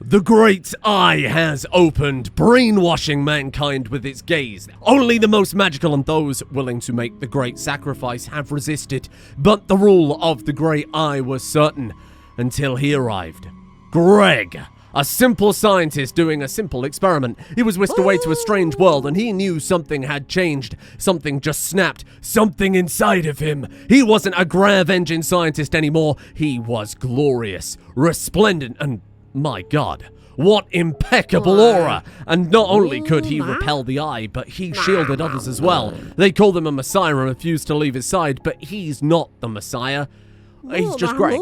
The Great Eye has opened, brainwashing mankind with its gaze. Only the most magical and those willing to make the great sacrifice have resisted. But the rule of the Great Eye was certain until he arrived. Greg, a simple scientist doing a simple experiment. He was whisked away to a strange world and he knew something had changed. Something just snapped. Something inside of him. He wasn't a Grav Engine scientist anymore. He was glorious, resplendent, and my God, what impeccable aura! And not only could he repel the eye, but he shielded others as well. They called him a messiah and refused to leave his side, but he's not the messiah. He's just Greg.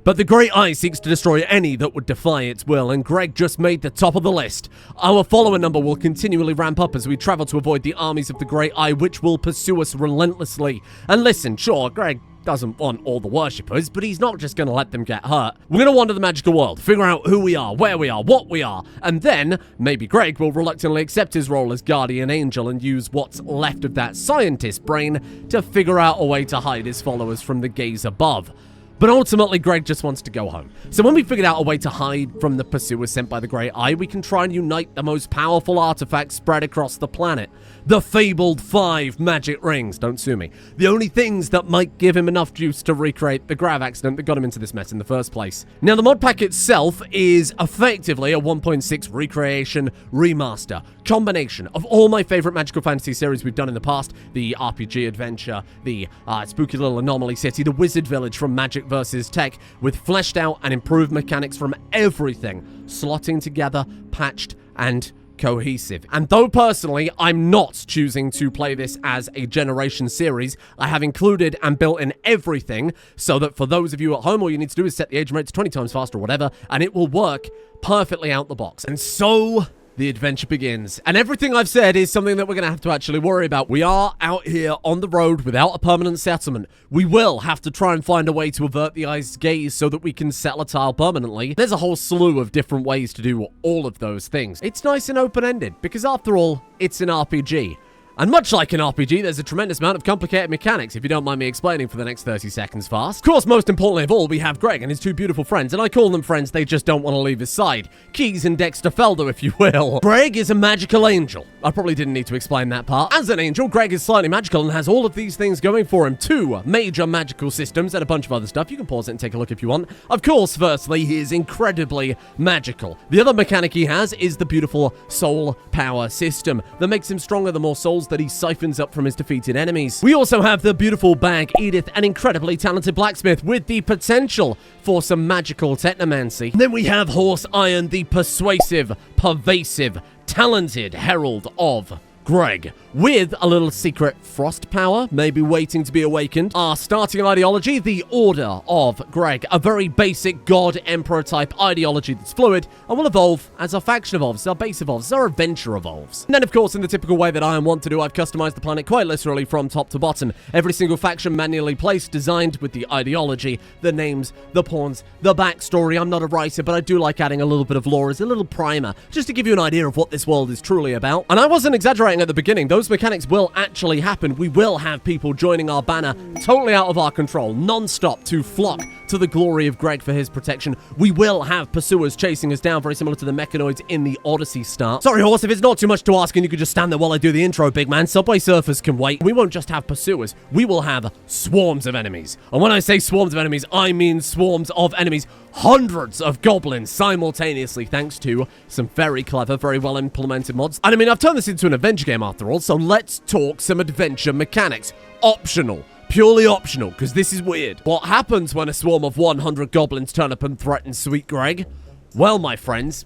But the Great Eye seeks to destroy any that would defy its will, and Greg just made the top of the list. Our follower number will continually ramp up as we travel to avoid the armies of the Great Eye, which will pursue us relentlessly. And listen, sure, Greg doesn't want all the worshippers, but he's not just going to let them get hurt. We're going to wander the magical world, figure out who we are, where we are, what we are, and then maybe Greg will reluctantly accept his role as guardian angel and use what's left of that scientist brain to figure out a way to hide his followers from the gaze above. But ultimately, Greg just wants to go home. So when we figured out a way to hide from the pursuers sent by the Great Eye, we can try and unite the most powerful artifacts spread across the planet. The fabled 5 magic rings. Don't sue me. The only things that might give him enough juice to recreate the Grav accident that got him into this mess in the first place. Now, the mod pack itself is effectively a 1.6 recreation remaster. Combination of all my favorite magical fantasy series we've done in the past. The RPG adventure, the spooky little anomaly city, the wizard village from Magic vs. Tech, with fleshed out and improved mechanics from everything, slotting together, patched, and cohesive. And though personally I'm not choosing to play this as a generation series, I have included and built in everything so that for those of you at home, all you need to do is set the agent rate to 20 times faster or whatever, and it will work perfectly out the box. And so the adventure begins. And everything I've said is something that we're going to have to actually worry about. We are out here on the road without a permanent settlement. We will have to try and find a way to avert the eye's gaze so that we can settle a tile permanently. There's a whole slew of different ways to do all of those things. It's nice and open-ended because after all, it's an RPG. And much like an RPG, there's a tremendous amount of complicated mechanics, if you don't mind me explaining for the next 30 seconds fast. Of course, most importantly of all, we have Greg and his 2 beautiful friends, and I call them friends, they just don't want to leave his side. Keys and Dexter Felder, if you will. Greg is a magical angel. I probably didn't need to explain that part. As an angel, Greg is slightly magical and has all of these things going for him. 2 major magical systems and a bunch of other stuff. You can pause it and take a look if you want. Of course, firstly, he is incredibly magical. The other mechanic he has is the beautiful soul power system that makes him stronger the more souls that he siphons up from his defeated enemies. We also have the beautiful Bag Edith, an incredibly talented blacksmith with the potential for some magical technomancy. Then we have Horse Iron, the persuasive, pervasive, talented herald of Greg, with a little secret frost power, maybe waiting to be awakened. Our starting ideology, the Order of Greg, a very basic god-emperor type ideology that's fluid and will evolve as our faction evolves, our base evolves, our adventure evolves. And then, of course, in the typical way that I am wont to do, I've customized the planet quite literally from top to bottom. Every single faction manually placed, designed with the ideology, the names, the pawns, the backstory. I'm not a writer, but I do like adding a little bit of lore as a little primer, just to give you an idea of what this world is truly about. And I wasn't exaggerating at the beginning. Those mechanics will actually happen. We will have people joining our banner totally out of our control, non-stop, to flock to the glory of Greg for his protection. We will have pursuers chasing us down, very similar to the mechanoids in the Odyssey start. Sorry, Horse, if it's not too much to ask and you could just stand there while I do the intro, big man. Subway Surfers can wait. We won't just have pursuers. We will have swarms of enemies. And when I say swarms of enemies, I mean swarms of enemies. Hundreds of goblins simultaneously, thanks to some very clever, very well implemented mods. And I mean, I've turned this into an adventure game after all, so let's talk some adventure mechanics. Optional. Purely optional, because this is weird. What happens when a swarm of 100 goblins turn up and threaten sweet Greg? Well, my friends,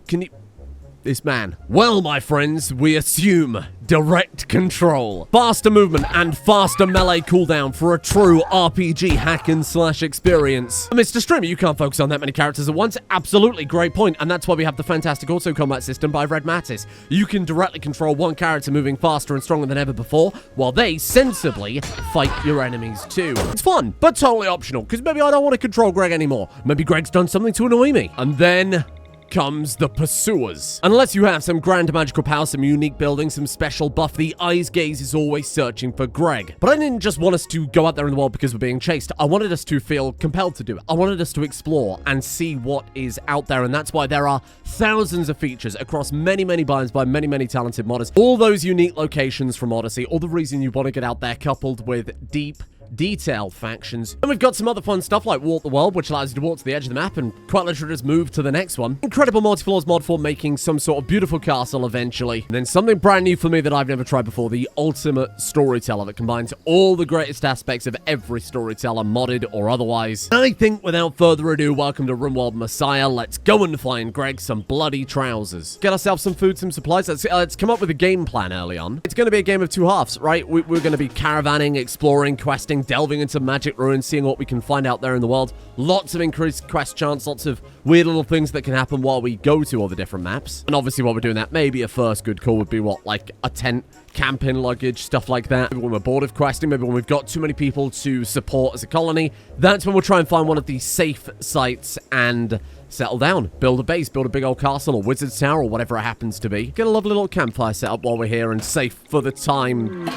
Well, my friends, we assume direct control. Faster movement and faster melee cooldown for a true RPG hack and slash experience. Mr. Streamer, you can't focus on that many characters at once. Absolutely, great point. And that's why we have the fantastic auto combat system by Red Mattis. You can directly control one character moving faster and stronger than ever before, while they sensibly fight your enemies too. It's fun, but totally optional, because maybe I don't want to control Greg anymore. Maybe Greg's done something to annoy me. And then comes the pursuers. Unless you have some grand magical power, some unique building, some special buff, the eye's gaze is always searching for Greg. But I didn't just want us to go out there in the world because we're being chased. I wanted us to feel compelled to do it. I wanted us to explore and see what is out there, and that's why there are thousands of features across many, many biomes by many, many talented modders. All those unique locations from Odyssey, all the reason you want to get out there, coupled with deep, detailed factions. And we've got some other fun stuff like Walk the World, which allows you to walk to the edge of the map and quite literally just move to the next one. Incredible multifloors mod for making some sort of beautiful castle eventually. And then something brand new for me that I've never tried before, the ultimate storyteller that combines all the greatest aspects of every storyteller, modded or otherwise. I think without further ado, welcome to Rimworld Messiah. Let's go and find Greg some bloody trousers. Get ourselves some food, some supplies. Let's come up with a game plan early on. It's going to be a game of two halves, right? We're going to be caravanning, exploring, questing, delving into magic ruins, seeing what we can find out there in the world. Lots of increased quest chance, lots of weird little things that can happen while we go to all the different maps. And obviously while we're doing that, maybe a first good call would be what, like a tent, camping luggage, stuff like that. Maybe when we're bored of questing, maybe when we've got too many people to support as a colony, that's when we'll try and find one of these safe sites and settle down, build a base, build a big old castle or wizard's tower or whatever it happens to be. Get a lovely little campfire set up while we're here and safe for the time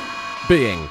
being.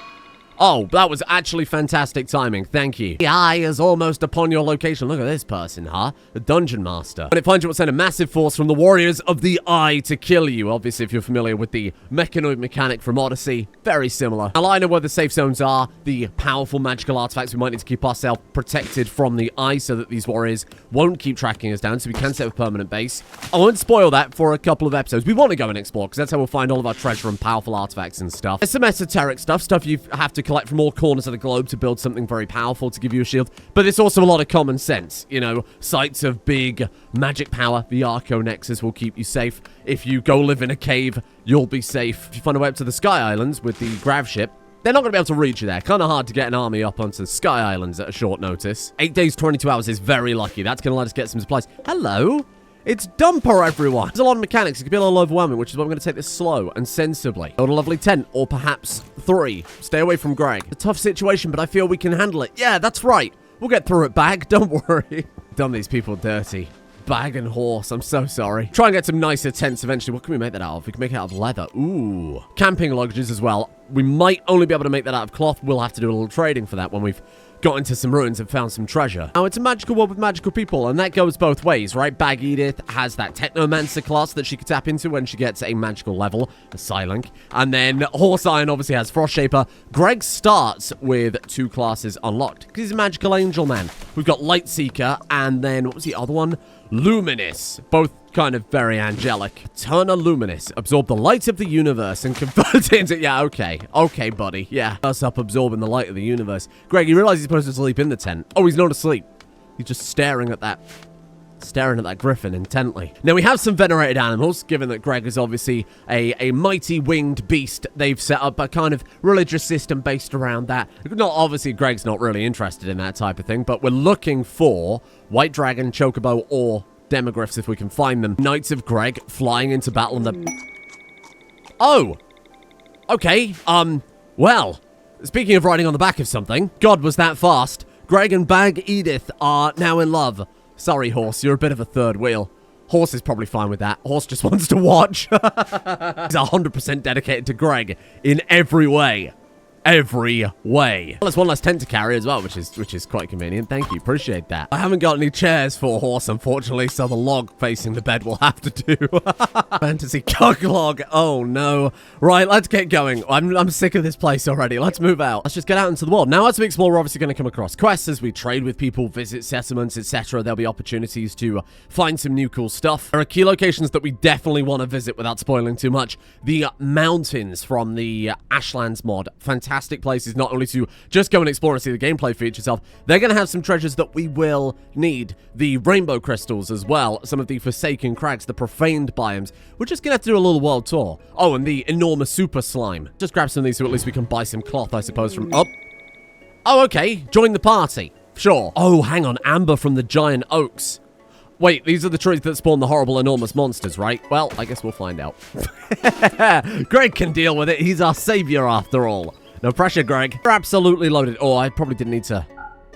Oh, that was actually fantastic timing. Thank you. The eye is almost upon your location. Look at this person, huh? The dungeon master. When it finds you, it will send a massive force from the warriors of the eye to kill you. Obviously, if you're familiar with the mechanoid mechanic from Odyssey, very similar. Now, I know where the safe zones are, the powerful magical artifacts. We might need to keep ourselves protected from the eye so that these warriors won't keep tracking us down, so we can set a permanent base. I won't spoil that for a couple of episodes. We want to go and explore, because that's how we'll find all of our treasure and powerful artifacts and stuff. There's some esoteric stuff you have to collect from all corners of the globe to build something very powerful to give you a shield. But there's also a lot of common sense. You know, sites of big magic power, the Arco Nexus will keep you safe. If you go live in a cave, you'll be safe. If you find a way up to the Sky Islands with the Grav ship, they're not going to be able to reach you there. Kind of hard to get an army up onto the Sky Islands at a short notice. 8 days, 22 hours is very lucky. That's going to let us get some supplies. Hello? It's Dumper, everyone. There's a lot of mechanics. It can be a little overwhelming, which is why I'm going to take this slow and sensibly. Build a lovely tent, or perhaps 3. Stay away from Greg. A tough situation, but I feel we can handle it. Yeah, that's right. We'll get through it, Bag. Don't worry. Done these people dirty. Bag and horse. I'm so sorry. Try and get some nicer tents eventually. What can we make that out of? We can make it out of leather. Ooh. Camping luggages as well. We might only be able to make that out of cloth. We'll have to do a little trading for that when we've got into some ruins and found some treasure. Now, it's a magical world with magical people, and that goes both ways, right? Bag Edith has that Technomancer class that she can tap into when she gets a magical level, a Psylink. And then Horse Iron obviously has Frost Shaper. Greg starts with 2 classes unlocked, because he's a magical angel man. We've got Light Seeker, and then, what was the other one? Luminous. Both kind of very angelic. Turn a Luminous. Absorb the light of the universe and convert it into... Yeah, okay. Okay, buddy. Yeah. Us up absorbing the light of the universe. Greg, you realize he's supposed to sleep in the tent. Oh, he's not asleep. He's just staring at that griffin intently. Now, we have some venerated animals, given that Greg is obviously a mighty winged beast. They've set up a kind of religious system based around that. Not obviously, Greg's not really interested in that type of thing, but we're looking for White Dragon, Chocobo, or Demogryphs if we can find them. Knights of Greg flying into battle on the... Oh! Okay, well, speaking of riding on the back of something, God, was that fast. Greg and Bag Edith are now in love. Sorry, Horse, you're a bit of a third wheel. Horse is probably fine with that. Horse just wants to watch. He's 100% dedicated to Greg in every way. Every way. Well, there's one less tent to carry as well, which is quite convenient. Thank you. Appreciate that. I haven't got any chairs for Horse, unfortunately, so the log facing the bed will have to do. Fantasy cock log. Oh, no. Right, let's get going. I'm sick of this place already. Let's move out. Let's just get out into the world. Now, as we explore, we're obviously going to come across quests as we trade with people, visit settlements, etc. There'll be opportunities to find some new cool stuff. There are key locations that we definitely want to visit without spoiling too much. The mountains from the Ashlands mod. Fantastic places, not only to just go and explore and see the gameplay features of, they're going to have some treasures that we will need. The rainbow crystals as well, some of the forsaken crags, the profaned biomes. We're just going to have to do a little world tour. Oh, and the enormous super slime. Just grab some of these so at least we can buy some cloth, I suppose, from up. Oh, okay. Join the party. Sure. Oh, hang on. Amber from the giant oaks. Wait, these are the trees that spawn the horrible, enormous monsters, right? Well, I guess we'll find out. Greg can deal with it. He's our savior after all. No pressure, Greg. We're absolutely loaded. Oh, I probably didn't need to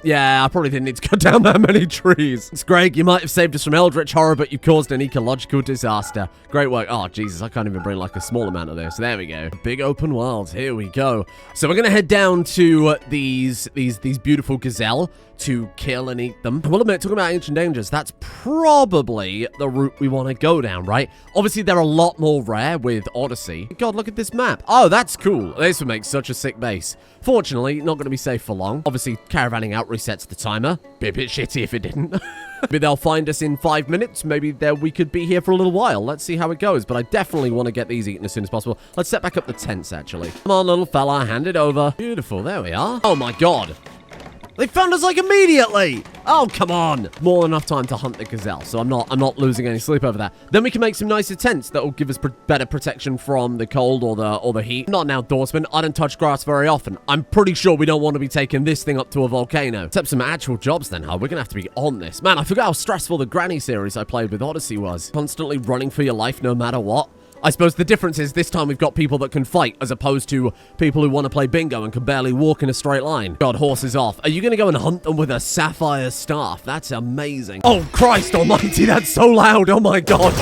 Yeah, I probably didn't need to cut down that many trees. It's Greg, you might have saved us from eldritch horror, but you've caused an ecological disaster. Great work. Oh, Jesus, I can't even bring like a small amount of this. There we go. Big open world. Here we go. So we're going to head down to these beautiful gazelle to kill and eat them. I will admit, talking about ancient dangers, that's probably the route we want to go down, right? Obviously, they're a lot more rare with Odyssey. God, look at this map. Oh, that's cool. This would make such a sick base. Fortunately, not going to be safe for long. Obviously, caravanning out resets the timer. Be a bit shitty if it didn't. Maybe they'll find us in 5 minutes. Maybe we could be here for a little while. Let's see how it goes. But I definitely want to get these eaten as soon as possible. Let's set back up the tents, actually. Come on, little fella. Hand it over. Beautiful. There we are. Oh, my God. They found us, like, immediately. Oh, come on. More than enough time to hunt the gazelle, so I'm not losing any sleep over that. Then we can make some nicer tents that will give us better protection from the cold or the heat. Not an outdoorsman. I don't touch grass very often. I'm pretty sure we don't want to be taking this thing up to a volcano. Except some actual jobs then, huh? We're going to have to be on this. Man, I forgot how stressful the Granny series I played with Odyssey was. Constantly running for your life no matter what. I suppose the difference is this time we've got people that can fight as opposed to people who want to play bingo and can barely walk in a straight line. God, horse is off. Are you going to go and hunt them with a sapphire staff? That's amazing. Oh, Christ almighty, that's so loud. Oh, my God.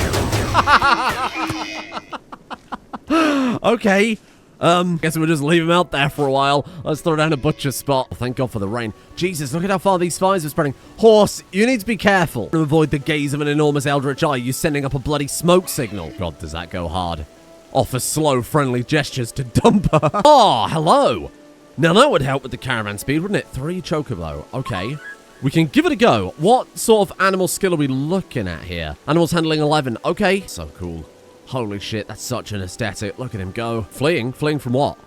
Okay. Guess we'll just leave him out there for a while. Let's throw down a butcher spot. Thank God for the rain. Jesus, look at how far these fires are spreading. Horse, you need to be careful. To avoid the gaze of an enormous eldritch eye, you're sending up a bloody smoke signal. God, does that go hard. Offer slow, friendly gestures to dump her. Oh, hello. Now that would help with the caravan speed, wouldn't it? 3 chocobo. Okay. We can give it a go. What sort of animal skill are we looking at here? Animals handling 11. Okay. So cool. Holy shit, that's such an aesthetic. Look at him go. Fleeing? Fleeing from what?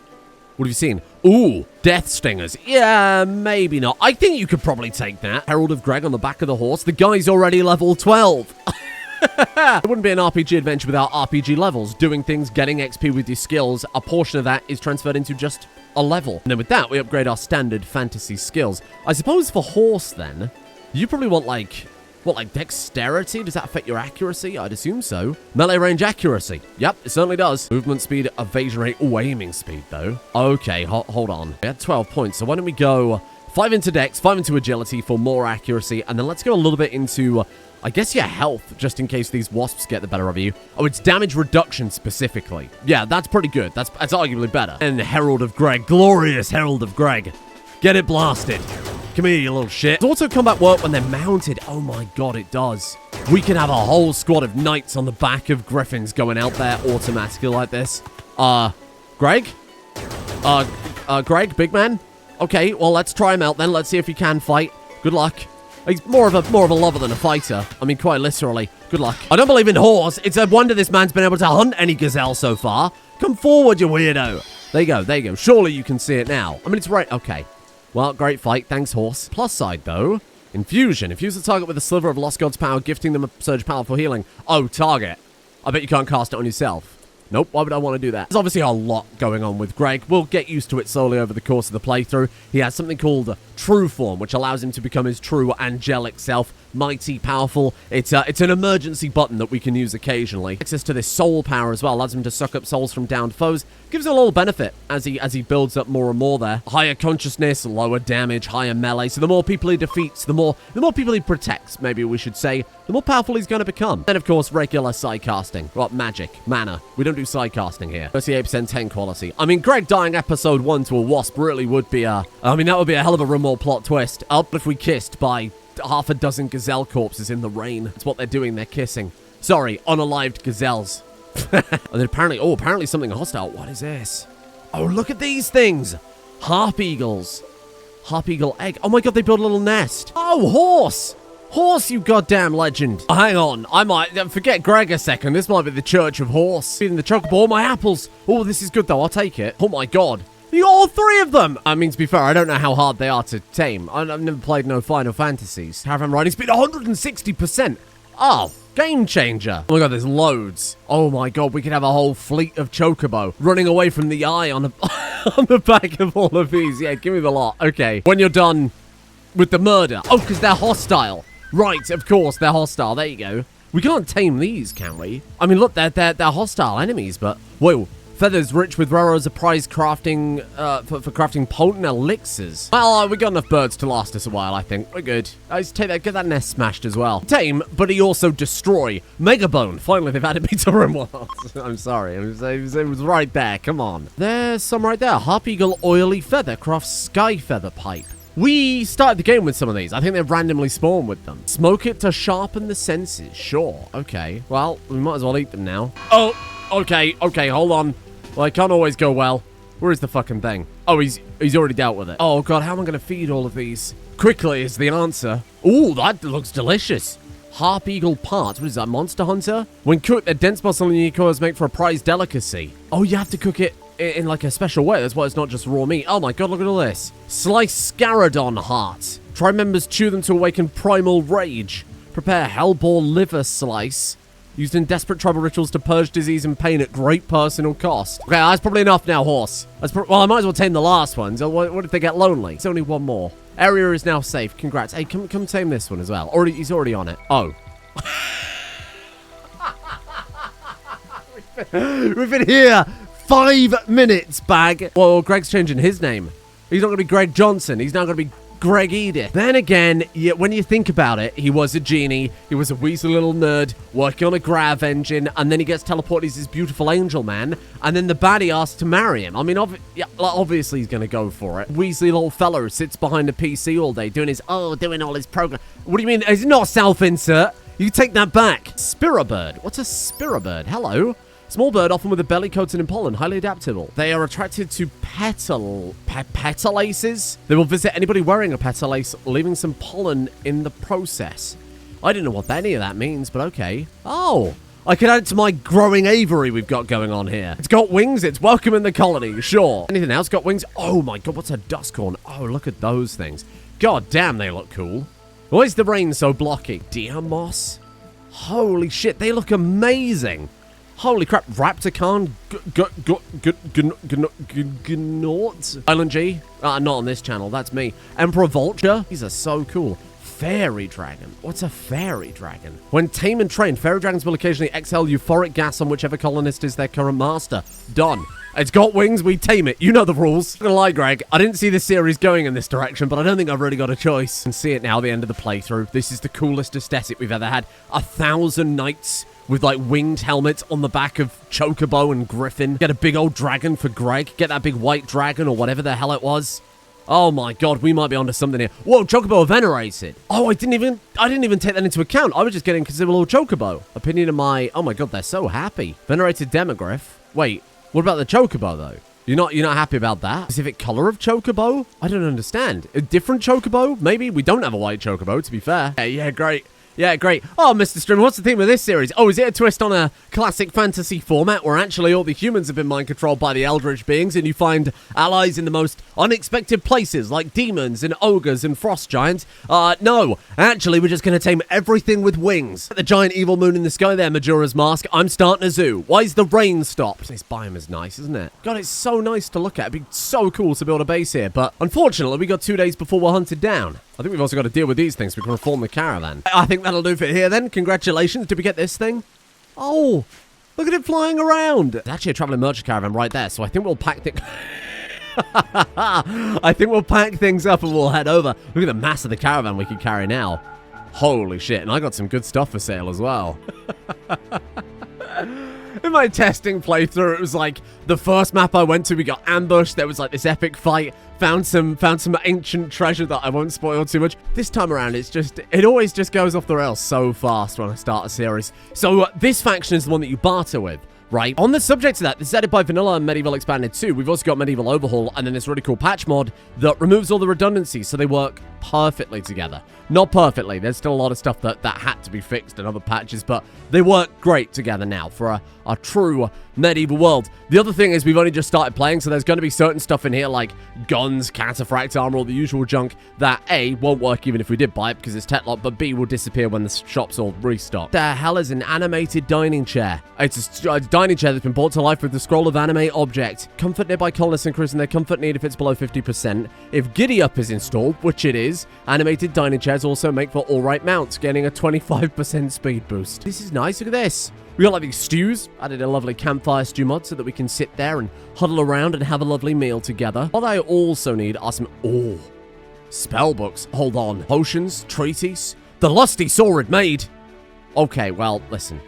What have you seen? Ooh, death stingers. Yeah, maybe not. I think you could probably take that. Herald of Greg on the back of the horse. The guy's already level 12. It wouldn't be an RPG adventure without RPG levels. Doing things, getting XP with your skills. A portion of that is transferred into just a level. And then with that, we upgrade our standard fantasy skills. I suppose for horse, then, you probably want, like... What, like dexterity? Does that affect your accuracy? I'd assume so. Melee range accuracy. Yep, it certainly does. Movement speed, evasion rate. Ooh, aiming speed, though. Okay, hold on. We had 12 points, so why don't we go 5 into dex, 5 into agility for more accuracy, and then let's go a little bit into, I guess, your health, just in case these wasps get the better of you. Oh, it's damage reduction specifically. Yeah, that's pretty good. That's arguably better. And Herald of Greg. Glorious Herald of Greg. Get it blasted. Come here, you little shit. Does auto combat work when they're mounted? Oh my God, it does. We can have a whole squad of knights on the back of griffins going out there automatically like this. Greg? Greg, big man? Okay, well, let's try him out then. Let's see if he can fight. Good luck. He's more of a lover than a fighter. I mean, quite literally. Good luck. I don't believe in horse. It's a wonder this man's been able to hunt any gazelle so far. Come forward, you weirdo. There you go, there you go. Surely you can see it now. I mean, it's right. Okay. Well, great fight. Thanks, horse. Plus side, though. Infusion. Infuse the target with a sliver of Lost God's power, gifting them a surge power for healing. Oh, target. I bet you can't cast it on yourself. Nope, why would I want to do that? There's obviously a lot going on with Greg. We'll get used to it slowly over the course of the playthrough. He has something called True Form, which allows him to become his true angelic self. Mighty, powerful. It's an emergency button that we can use occasionally. Access to this soul power as well allows him to suck up souls from downed foes. Gives him a little benefit as he builds up more and more there. Higher consciousness, lower damage, higher melee. So the more people he defeats, the more people he protects, maybe we should say, the more powerful he's going to become. Then, of course, regular side casting. What, magic, mana. We don't do side casting here. 38% 10 quality. I mean, Greg dying episode 1 to a wasp really would be that would be a hell of a Rimworld plot twist. Up if we kissed by half a dozen gazelle corpses in the rain. That's what they're doing. They're kissing. Sorry, unalived gazelles. And then apparently something hostile. What is this? Oh, look at these things. Harp eagles. Harp eagle egg. Oh my God, they built a little nest. Oh, horse. Horse, you goddamn legend. Oh, hang on. I might forget Greg a second. This might be the Church of Horse. Feeding the chocobo. My apples. Oh, this is good though. I'll take it. Oh my God. You got all 3 of them! I mean, to be fair, I don't know how hard they are to tame. I've never played no Final Fantasies. Caravan riding speed 160%. Oh, game changer. Oh my God, there's loads. Oh my God, we could have a whole fleet of chocobo running away from the eye on the back of all of these. Yeah, give me the lot. Okay, when you're done with the murder. Oh, because they're hostile. Right, of course, they're hostile. There you go. We can't tame these, can we? I mean, look, they're hostile enemies, but... Whoa. Feathers rich with rare as a prize crafting, for crafting potent elixirs. Well, we got enough birds to last us a while, I think. We're good. Let's take that, get that nest smashed as well. Tame, but he also destroy. Megabone. Finally, they've added me to Rimworld. I'm sorry. It was right there. Come on. There's some right there. Harp Eagle Oily Feather crafts Sky Feather Pipe. We started the game with some of these. I think they've randomly spawned with them. Smoke it to sharpen the senses. Sure. Okay. Well, we might as well eat them now. Oh, okay. Okay, hold on. Well, it can't always go well. Where is the fucking thing? Oh, he's already dealt with it. Oh, God, how am I going to feed all of these? Quickly is the answer. Ooh, that looks delicious. Harp Eagle Parts. What is that, Monster Hunter? When cooked, the dense muscle in your cores make for a prized delicacy. Oh, you have to cook it in like a special way. That's why it's not just raw meat. Oh my God, look at all this. Slice Scaradon Heart. Try members chew them to awaken primal rage. Prepare Hellboar Liver Slice. Used in desperate tribal rituals to purge disease and pain at great personal cost. Okay, that's probably enough now, horse. Well, I might as well tame the last one. So what if they get lonely? It's only one more. Area is now safe. Congrats. Hey, come tame this one as well. He's already on it. Oh. We've been here 5 minutes, bag. Well, Greg's changing his name. He's not going to be Greg Johnson. He's now going to be Greg Edith. Then again, when you think about it, he was a genie. He was a weasel little nerd working on a Grav Engine, and then he gets teleported as this beautiful angel man, and then the baddie asks to marry him. I mean, obviously he's going to go for it. Weasley little fellow who sits behind a PC all day doing all his program. What do you mean? It's not self-insert. You take that back. Spiribird. What's a Spiribird? Hello. Small bird, often with a belly coated in pollen, highly adaptable. They are attracted to petalaces. They will visit anybody wearing a petalace, leaving some pollen in the process. I don't know what any of that means, but okay. Oh, I can add it to my growing aviary we've got going on here. It's got wings. It's welcome in the colony, sure. Anything else got wings? Oh my God, what's a dustcorn? Oh, look at those things. God damn, they look cool. Why is the rain so blocky? Deer moss? Holy shit, they look amazing. Holy crap, Raptorcan, Gnort, Island G, not on this channel, that's me. Emperor Vulture, these are so cool. Fairy Dragon, what's a Fairy Dragon? When tame and trained, Fairy Dragons will occasionally exhale euphoric gas on whichever colonist is their current master. Done. It's got wings, we tame it. You know the rules. I'm gonna lie, Greg, I didn't see this series going in this direction, but I don't think I've really got a choice. You can see it now at the end of the playthrough. This is the coolest aesthetic we've ever had. 1,000 knights with like winged helmets on the back of Chocobo and Griffin. Get a big old dragon for Greg. Get that big white dragon or whatever the hell it was. Oh my God, we might be onto something here. Whoa, Chocobo venerated. Oh, I didn't even take that into account. I was just getting considerable Chocobo. Opinion of my, oh my God, they're so happy. Venerated Demogryph. Wait, what about the Chocobo though? You're not happy about that? Specific color of Chocobo? I don't understand. A different Chocobo? Maybe we don't have a white Chocobo, to be fair. Yeah, great. Yeah, great. Oh, Mr. Streamer, what's the theme of this series? Oh, is it a twist on a classic fantasy format where actually all the humans have been mind-controlled by the eldritch beings and you find allies in the most unexpected places like demons and ogres and frost giants? No. Actually, we're just going to tame everything with wings. The giant evil moon in the sky there, Majora's Mask. I'm starting a zoo. Why's the rain stopped? This biome is nice, isn't it? God, it's so nice to look at. It'd be so cool to build a base here, but unfortunately, we got 2 days before we're hunted down. I think we've also got to deal with these things. We can reform the caravan. I think that'll do for here then. Congratulations. Did we get this thing? Oh, look at it flying around. There's actually a traveling merchant caravan right there, so I think we'll pack things... I think we'll pack things up and we'll head over. Look at the mass of the caravan we can carry now. Holy shit. And I got some good stuff for sale as well. In my testing playthrough, it was like the first map I went to, we got ambushed. There was like this epic fight. Found some ancient treasure that I won't spoil too much. This time around, it always just goes off the rails so fast when I start a series. So this faction is the one that you barter with, right? On the subject of that, this is added by Vanilla and Medieval Expanded 2. We've also got Medieval Overhaul and then this really cool patch mod that removes all the redundancies so they work perfectly together. Not perfectly. There's still a lot of stuff that had to be fixed in other patches, but they work great together now for a true medieval world. The other thing is we've only just started playing, so there's going to be certain stuff in here like guns, cataphract armor, all the usual junk that A, won't work even if we did buy it because it's tech locked, but B, will disappear when the shop's all restocked. The hell is an animated dining chair? It's a dining chair that's been brought to life with the scroll of animate object. Comfort nearby colonists increasing their comfort need if it's below 50%. If Giddy Up is installed, which it is, animated dining chairs also make for alright mounts, getting a 25% speed boost. This is nice. Look at this. We got like these stews. Added a lovely campfire stew mod so that we can sit there and huddle around and have a lovely meal together. What I also need are some... Oh, spell books. Hold on. Potions, treaties. The lusty sword made. Okay, well, listen.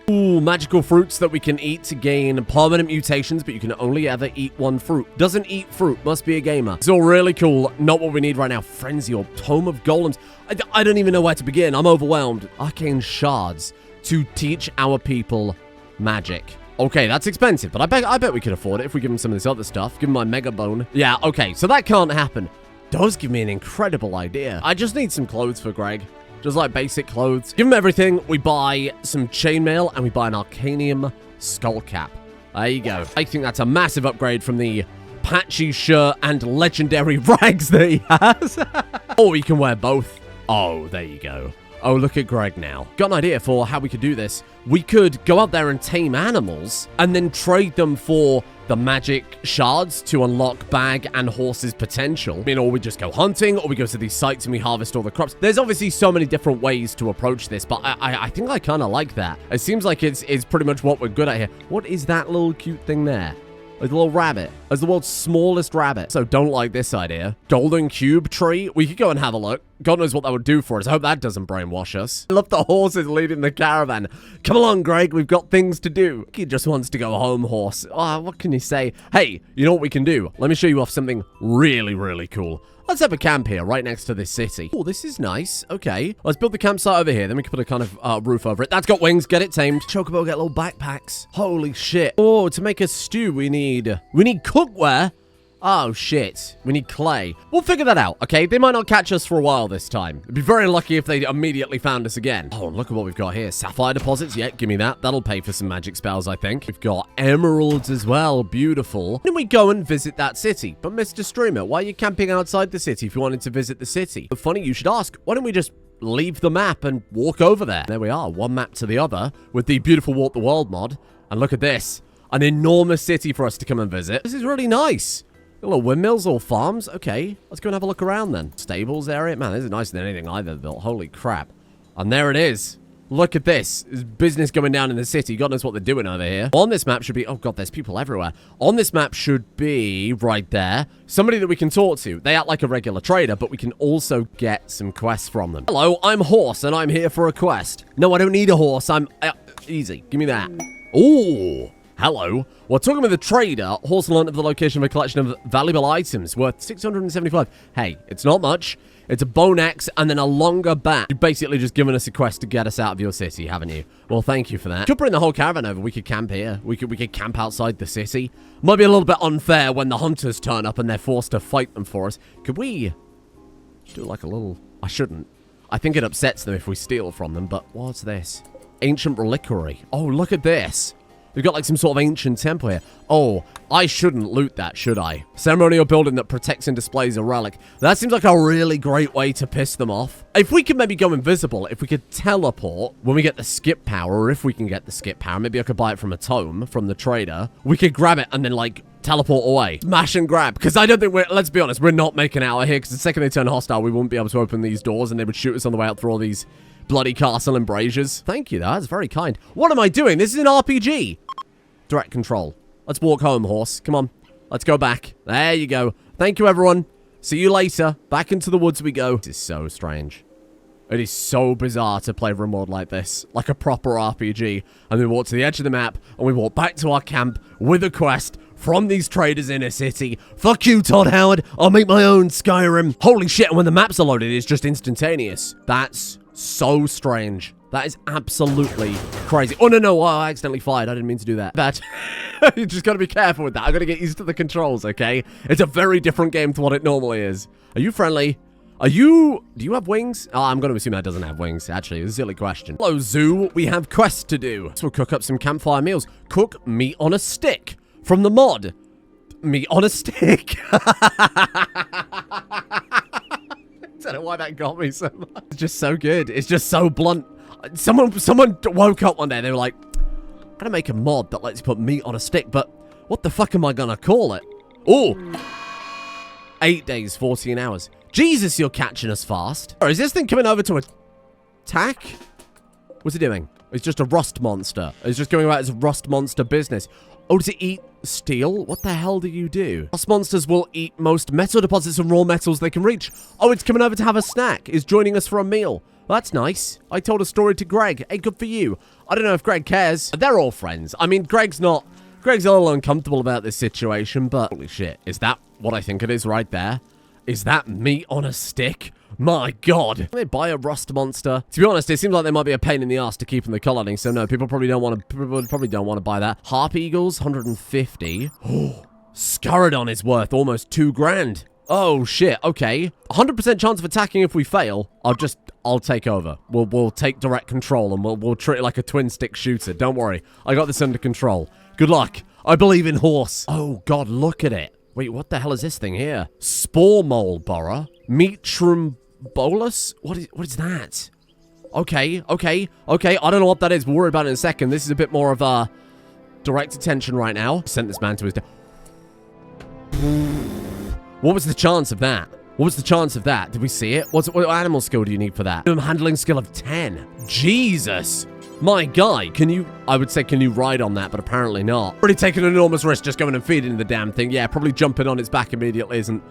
Ooh, magical fruits that we can eat to gain permanent mutations, but you can only ever eat one fruit. Doesn't eat fruit, must be a gamer. It's all really cool. Not what we need right now. Frenzy or Tome of Golems. I don't even know where to begin. I'm overwhelmed. Arcane shards to teach our people magic. Okay, that's expensive, but I bet we could afford it if we give them some of this other stuff. Give them my mega bone. Yeah, okay, so that can't happen. Does give me an incredible idea. I just need some clothes for Greg. Just like basic clothes. Give him everything. We buy some chainmail and we buy an arcanium skull cap. There you go. I think that's a massive upgrade from the patchy shirt and legendary rags that he has. Or you can wear both. Oh, there you go. Oh, look at Greg now. Got an idea for how we could do this. We could go out there and tame animals and then trade them for the magic shards to unlock Bag and Horse's potential. I mean, or we just go hunting, or we go to these sites and we harvest all the crops. There's obviously so many different ways to approach this, but I think I kind of like that. It seems like it's pretty much what we're good at here. What is that little cute thing there? Like the little rabbit. It's the world's smallest rabbit. So don't like this idea. Golden cube tree. We could go and have a look. God knows what that would do for us. I hope that doesn't brainwash us. I love the horses leading the caravan. Come along, Greg. We've got things to do. He just wants to go home, horse. Oh, what can you say? Hey, you know what we can do? Let me show you off something really, really cool. Let's have a camp here, right next to this city. Oh, this is nice. Okay. Let's build the campsite over here. Then we can put a kind of roof over it. That's got wings. Get it tamed. Chocobo get little backpacks. Holy shit. Oh, to make a stew, we need cookware. Oh, shit. We need clay. We'll figure that out, okay? They might not catch us for a while this time. It'd be very lucky if they immediately found us again. Oh, look at what we've got here. Sapphire deposits. Yeah, give me that. That'll pay for some magic spells, I think. We've got emeralds as well. Beautiful. Then we go and visit that city. But Mr. Streamer, why are you camping outside the city if you wanted to visit the city? Funny you should ask. Why don't we just leave the map and walk over there? There we are. One map to the other with the beautiful Walk the World mod. And look at this. An enormous city for us to come and visit. This is really nice. Little windmills or farms. Okay, let's go and have a look around then. Stables area. Man, this is nicer than anything I've ever built. Holy crap. And there it is. Look at this. There's business going down in the city. God knows what they're doing over here. On this map should be... Oh, God, there's people everywhere. On this map should be right there. Somebody that we can talk to. They act like a regular trader, but we can also get some quests from them. Hello, I'm Horse, and I'm here for a quest. No, I don't need a horse. I'm... easy. Give me that. Ooh. Hello. We're talking with a trader. Horse learned of the location of a collection of valuable items worth 675. Hey, it's not much. It's a bone axe and then a longer bat. You've basically just given us a quest to get us out of your city, haven't you? Well, thank you for that. Could bring the whole caravan over. We could camp here. We could camp outside the city. Might be a little bit unfair when the hunters turn up and they're forced to fight them for us. Could we do like a little... I shouldn't. I think it upsets them if we steal from them, but what's this? Ancient reliquary. Oh, look at this. We've got like some sort of ancient temple here. Oh, I shouldn't loot that, should I? Ceremonial building that protects and displays a relic. That seems like a really great way to piss them off. If we could maybe go invisible, if we could teleport when we get the skip power, or if we can get the skip power, maybe I could buy it from a tome, from the trader. We could grab it and then like teleport away. Smash and grab. Because I don't think we're, let's be honest, we're not making out of here. Because the second they turn hostile, we wouldn't be able to open these doors and they would shoot us on the way out through all these bloody castle embrasures. Thank you, that's very kind. What am I doing? This is an RPG. Direct control. Let's walk home, horse. Come on. Let's go back. There you go. Thank you, everyone. See you later. Back into the woods we go. This is so strange. It is so bizarre to play Rimworld like this. Like a proper RPG. And we walk to the edge of the map, and we walk back to our camp with a quest from these traders in a city. Fuck you, Todd Howard. I'll make my own Skyrim. Holy shit, and when the maps are loaded, it's just instantaneous. That's so strange. That is absolutely crazy. Oh, no, I accidentally fired. I didn't mean to do that. But you just got to be careful with that. I got to get used to the controls, okay? It's a very different game to what it normally is. Are you friendly? Are you... Do you have wings? Oh, I'm going to assume that doesn't have wings, actually. It's a silly question. Hello, zoo. We have quests to do. So we'll cook up some campfire meals. Cook meat on a stick from the mod. Meat on a stick. I don't know why that got me so much. It's just so good. It's just so blunt. Someone woke up one day and they were like, I'm gonna make a mod that lets you put meat on a stick, but what the fuck am I gonna call it? Oh, 8 days, 14 hours. Jesus, you're catching us fast. Or is this thing coming over to attack? What's it doing? It's just a rust monster. It's just going about its rust monster business. Oh, does it eat steel? What the hell do you do? Rust monsters will eat most metal deposits and raw metals they can reach. Oh, it's coming over to have a snack. It's joining us for a meal. Well, that's nice. I told a story to Greg. Hey, good for you. I don't know if Greg cares. They're all friends. I mean, Greg's a little uncomfortable about this situation, but holy shit. Is that what I think it is right there? Is that meat on a stick? My god. Can they buy a rust monster? To be honest, it seems like they might be a pain in the ass to keep in the colony, so no, people probably don't want to buy that. Harp eagles, 150. Oh, Scaradon is worth almost 2 grand. Oh shit, okay. 100% chance of attacking if we fail. I'll take over. We'll take direct control and we'll treat it like a twin stick shooter. Don't worry. I got this under control. Good luck. I believe in horse. Oh god, look at it. Wait, what the hell is this thing here? Spore mole borer? Metrumbolus? What is that? Okay. I don't know what that is. We'll worry about it in a second. This is a bit more of a direct attention right now. Sent this man to his death. What was the chance of that? What was the chance of that? Did we see it? What animal skill do you need for that? Handling skill of 10. Jesus. My guy, I would say, can you ride on that, but apparently not. Already taking an enormous risk just going and feeding the damn thing. Yeah, probably jumping on its back immediately isn't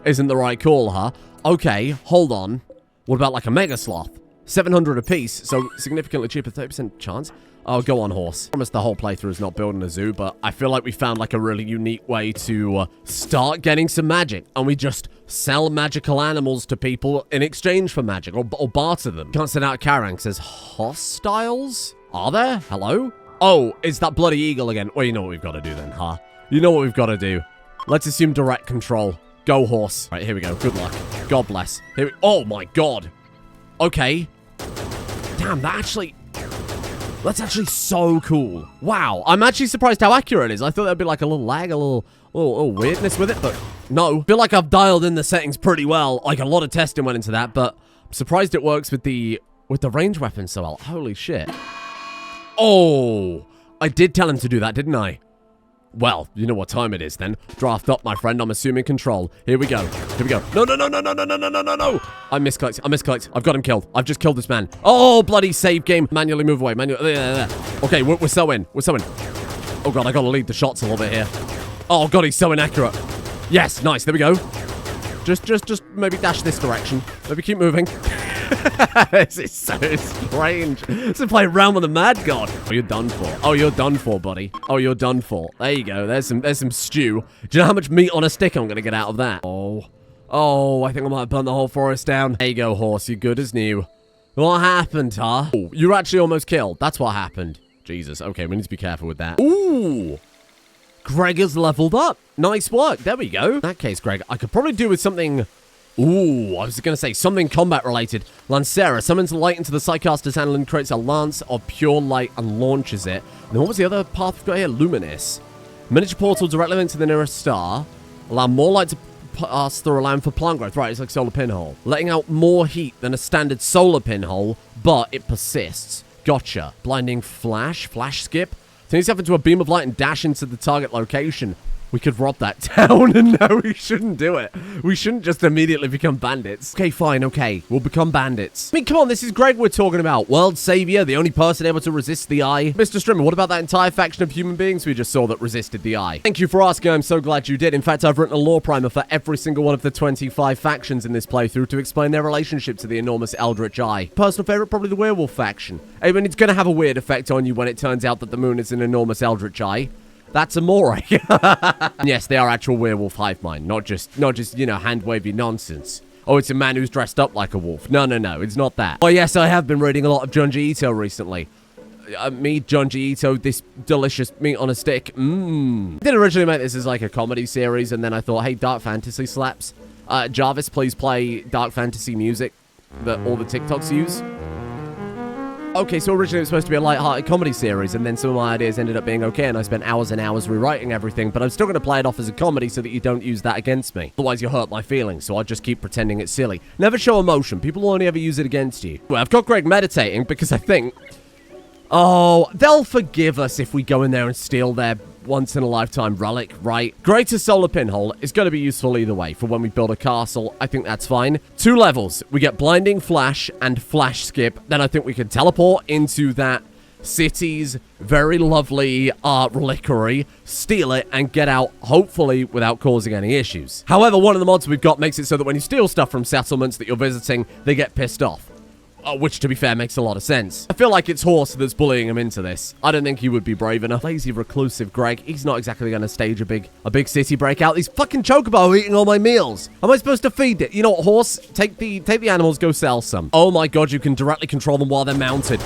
the right call, huh? Okay, hold on. What about like a mega sloth? 700 apiece, so significantly cheaper, 30% chance. Oh, go on, horse. I promise the whole playthrough is not building a zoo, but I feel like we found like a really unique way to start getting some magic. And we just sell magical animals to people in exchange for magic, or barter them. Can't send out a caravan. Says hostiles? Are there? Hello? Oh, it's that bloody eagle again. Well, you know what we've got to do then, huh? You know what we've got to do. Let's assume direct control. Go, horse. Right, here we go. Good luck. God bless. Oh, my God. Okay. Damn, that's actually so cool. Wow, I'm actually surprised how accurate it is. I thought there'd be like a little lag, a little weirdness with it, but no. I feel like I've dialed in the settings pretty well. Like a lot of testing went into that, but I'm surprised it works with the range weapon so well. Holy shit. Oh, I did tell him to do that, didn't I? Well, you know what time it is then. Draft up, my friend. I'm assuming control. Here we go. No. I misclicked. I've got him killed. I've just killed this man. Oh, bloody save game. Manually move away. There. Okay, we're so in. Oh, God, I got to lead the shots a little bit here. Oh, God, he's so inaccurate. Yes, nice. There we go. Just maybe dash this direction. Maybe keep moving. This is so strange. This is playing around with a mad god. Oh, you're done for. Oh, you're done for, buddy. Oh, you're done for. There you go. There's some stew. Do you know how much meat on a stick I'm going to get out of that? Oh, I think I might burn the whole forest down. There you go, horse. You're good as new. What happened, huh? Oh, you're actually almost killed. That's what happened. Jesus. Okay, we need to be careful with that. Ooh. Greg has leveled up. Nice work. There we go. In that case, Greg, I could probably do with something... Ooh, I was going to say something combat-related. Lancera summons light into the Psycaster's hand and creates a lance of pure light and launches it. And then what was the other path we've got here? Luminous. Miniature portal directly into the nearest star. Allow more light to pass through, allowing for plant growth. Right, it's like solar pinhole. Letting out more heat than a standard solar pinhole, but it persists. Gotcha. Blinding flash. Flash skip. Turn yourself into a beam of light and dash into the target location. We could rob that town, and no, we shouldn't do it. We shouldn't just immediately become bandits. Okay, fine, okay. We'll become bandits. I mean, come on, this is Greg we're talking about. World savior, the only person able to resist the eye. Mr. Strimmer, what about that entire faction of human beings we just saw that resisted the eye? Thank you for asking. I'm so glad you did. In fact, I've written a lore primer for every single one of the 25 factions in this playthrough to explain their relationship to the enormous eldritch eye. Personal favorite, probably the werewolf faction. I mean, it's going to have a weird effect on you when it turns out that the moon is an enormous eldritch eye. That's amore. Yes, they are actual werewolf hive mind, not just, you know, hand-wavy nonsense. Oh, it's a man who's dressed up like a wolf. No, it's not that. Oh, yes, I have been reading a lot of Junji Ito recently. Me, Junji Ito, this delicious meat on a stick. I did originally make this as like a comedy series, and then I thought, hey, dark fantasy slaps. Jarvis, please play dark fantasy music that all the TikToks use. Okay, so originally it was supposed to be a light-hearted comedy series, and then some of my ideas ended up being okay, and I spent hours and hours rewriting everything, but I'm still going to play it off as a comedy so that you don't use that against me. Otherwise, you hurt my feelings, so I'll just keep pretending it's silly. Never show emotion. People will only ever use it against you. Well, I've got Greg meditating because I think... Oh, they'll forgive us if we go in there and steal their once-in-a-lifetime relic, right? Greater solar pinhole is going to be useful either way. For when we build a castle, I think that's fine. 2 levels. We get blinding flash and flash skip. Then I think we can teleport into that city's very lovely reliquary, steal it, and get out, hopefully, without causing any issues. However, one of the mods we've got makes it so that when you steal stuff from settlements that you're visiting, they get pissed off. Which, to be fair, makes a lot of sense. I feel like it's Horse that's bullying him into this. I don't think he would be brave enough. Lazy, reclusive Greg. He's not exactly going to stage a big city breakout. These fucking chocobo eating all my meals. Am I supposed to feed it? You know what, Horse? Take the animals, go sell some. Oh my god, you can directly control them while they're mounted.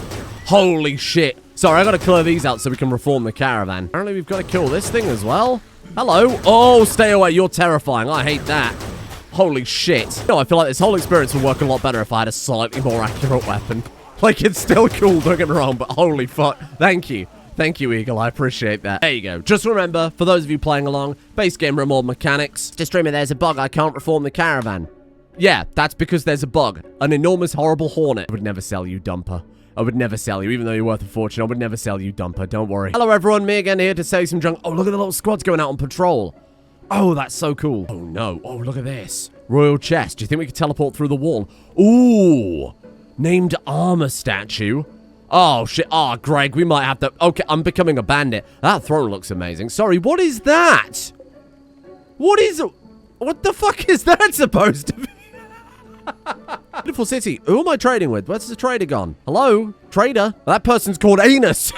Holy shit. Sorry, I gotta clear these out so we can reform the caravan. Apparently, we've got to kill this thing as well. Hello. Oh, stay away. You're terrifying. I hate that. Holy shit. No, I feel like this whole experience would work a lot better if I had a slightly more accurate weapon. Like, it's still cool, don't get me wrong, but holy fuck. Thank you. Thank you, Eagle. I appreciate that. There you go. Just remember, for those of you playing along, base game Rimworld mechanics. Just remember, there's a bug. I can't reform the caravan. Yeah, that's because there's a bug. An enormous, horrible hornet. I would never sell you, Dumper. I would never sell you, even though you're worth a fortune. I would never sell you, Dumper. Don't worry. Hello, everyone. Me again here to sell you some junk. Oh, look at the little squads going out on patrol. Oh, that's so cool. Oh, no. Oh, look at this. Royal chest. Do you think we could teleport through the wall? Ooh. Named armor statue. Oh, shit. Oh, Greg, we might have to... Okay, I'm becoming a bandit. That throne looks amazing. Sorry, what is that? What is... What the fuck is that supposed to be? Beautiful city. Who am I trading with? Where's the trader gone? Hello? Trader? That person's called Anus.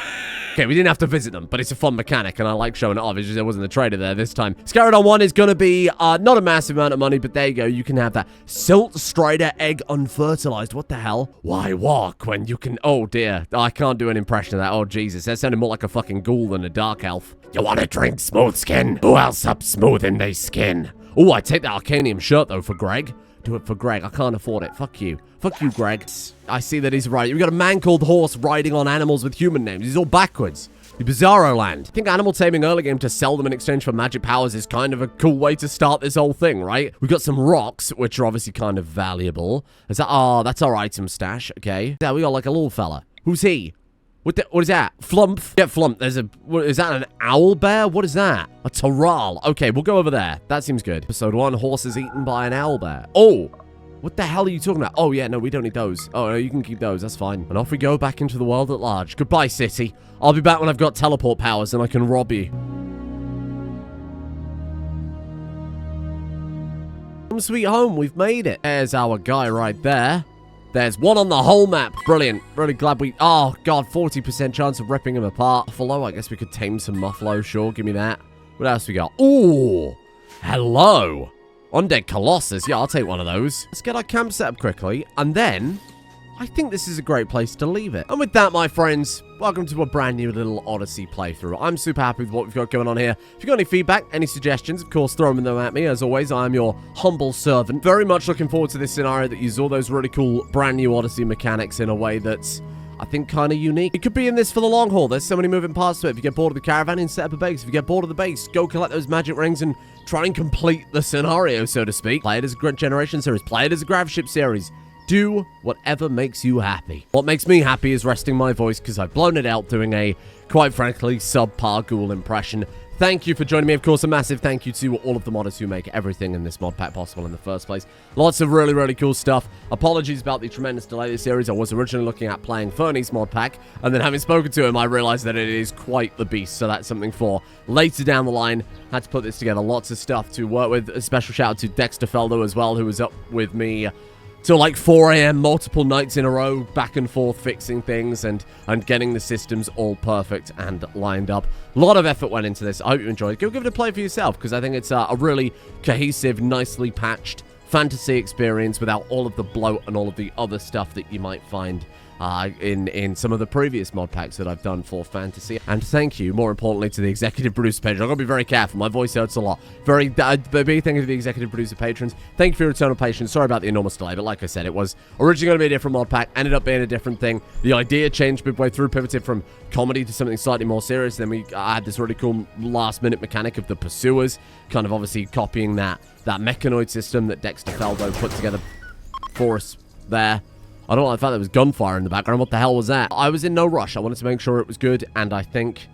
Okay, we didn't have to visit them, but it's a fun mechanic, and I like showing it off. It's just there wasn't a trader there this time. Scaradon 1 is going to be not a massive amount of money, but there you go. You can have that. Silt Strider Egg Unfertilized. What the hell? Why walk when you can... Oh, dear. I can't do an impression of that. Oh, Jesus. That sounded more like a fucking ghoul than a dark elf. You want to drink smooth skin? Who else up smooth in their skin? Oh, I'd take that Arcanium shirt, though, for Greg. Do it for Greg. I can't afford it. Fuck you. Fuck you, Greg. I see that he's right. We've got a man called Horse riding on animals with human names. He's all backwards. The Bizarro Land. I think animal taming early game to sell them in exchange for magic powers is kind of a cool way to start this whole thing, right? We've got some rocks, which are obviously kind of valuable. Is that... Oh, that's our item stash. Okay. Yeah, we got like a little fella. Who's he? What is that? Flump. Yeah, Flump. There's a... What, is that an owl bear? What is that? A Taral. Okay, we'll go over there. That seems good. Episode 1, horse is eaten by an owl bear. Oh! What the hell are you talking about? Oh, yeah, no, we don't need those. Oh, no, you can keep those. That's fine. And off we go back into the world at large. Goodbye, city. I'll be back when I've got teleport powers and I can rob you. Home sweet home. We've made it. There's our guy right there. There's one on the whole map. Brilliant. Really glad we... Oh, God, 40% chance of ripping him apart. Buffalo, I guess we could tame some Muffalo. Sure, give me that. What else we got? Ooh. Hello. Undead Colossus. Yeah, I'll take one of those. Let's get our camp set up quickly. And then, I think this is a great place to leave it. And with that, my friends, welcome to a brand new little Odyssey playthrough. I'm super happy with what we've got going on here. If you've got any feedback, any suggestions, of course, throw them at me. As always, I am your humble servant. Very much looking forward to this scenario that uses all those really cool brand new Odyssey mechanics in a way that's, I think, kind of unique. It could be in this for the long haul. There's so many moving parts to it. If you get bored of the caravan, and set up a base. If you get bored of the base, go collect those magic rings and try and complete the scenario, so to speak. Play it as a Grunt Generation series. Play it as a Grav Ship series. Do whatever makes you happy. What makes me happy is resting my voice because I've blown it out doing a, quite frankly, subpar ghoul impression. Thank you for joining me. Of course, a massive thank you to all of the modders who make everything in this mod pack possible in the first place. Lots of really, really cool stuff. Apologies about the tremendous delay of this series. I was originally looking at playing Fernie's mod pack, and then having spoken to him, I realized that it is quite the beast, so that's something for later down the line. Had to put this together. Lots of stuff to work with. A special shout out to Dexter Feldo as well, who was up with me till like 4 a.m. multiple nights in a row, back and forth fixing things and getting the systems all perfect and lined up. A lot of effort went into this. I hope you enjoyed it. Go give it a play for yourself because I think it's a really cohesive, nicely patched fantasy experience without all of the bloat and all of the other stuff that you might find in some of the previous mod packs that I've done for fantasy. And thank you, more importantly, to the executive producer page. I've got to be very careful. My voice hurts a lot. Big thank you to the executive producer patrons. Thank you for your eternal patience. Sorry about the enormous delay, but like I said, it was originally going to be a different mod pack, ended up being a different thing. The idea changed midway through, pivoted from comedy to something slightly more serious. Then we had this really cool last-minute mechanic of the pursuers, kind of obviously copying that mechanoid system that Dexter Feldo put together for us there. I don't like the fact there was gunfire in the background. What the hell was that? I was in no rush. I wanted to make sure it was good, and I think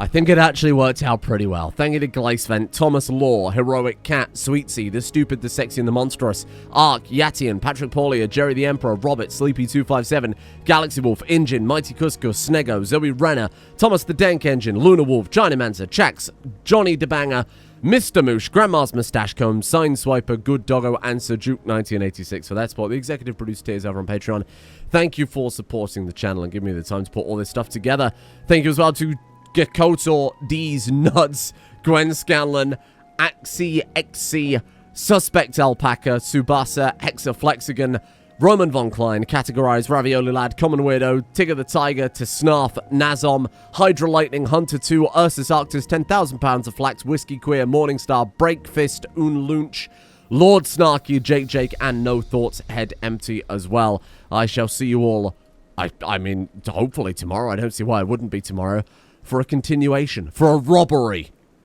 I think it actually worked out pretty well. Thank you to Glacevent, Thomas Law, Heroic Cat, Sweetsy, The Stupid, The Sexy, and The Monstrous, Ark, Yatian, Patrick Paulier, Jerry the Emperor, Robert, Sleepy257, Galaxy Wolf, Injin, Mighty Cuscus, Snego, Zoe Renner, Thomas the Dank Engine, Luna Wolf, China Mancer, Chax, Johnny DeBanger, Mr. Moosh, Grandma's Mustache Comb, Sign Swiper, Good Doggo, and Sir Juke 1986 for that spot. The executive producer tiers over on Patreon. Thank you for supporting the channel and giving me the time to put all this stuff together. Thank you as well to Gakotor, D's Nuts, Gwen Scanlon, Axie, Exie, Suspect Alpaca, Subasa, Hexaflexigan, Roman Von Klein, Categorized, Ravioli Lad, Common Weirdo, Tigger the Tiger, to Snarf, Nazom, Hydra Lightning, Hunter 2, Ursus Arctus, 10,000 pounds of flax, Whiskey Queer, Morningstar, Breakfist, Unlunch, Lord Snarky, Jake, and No Thoughts, Head Empty as well. I shall see you all, I mean, hopefully tomorrow. I don't see why it wouldn't be tomorrow. For a continuation, for a robbery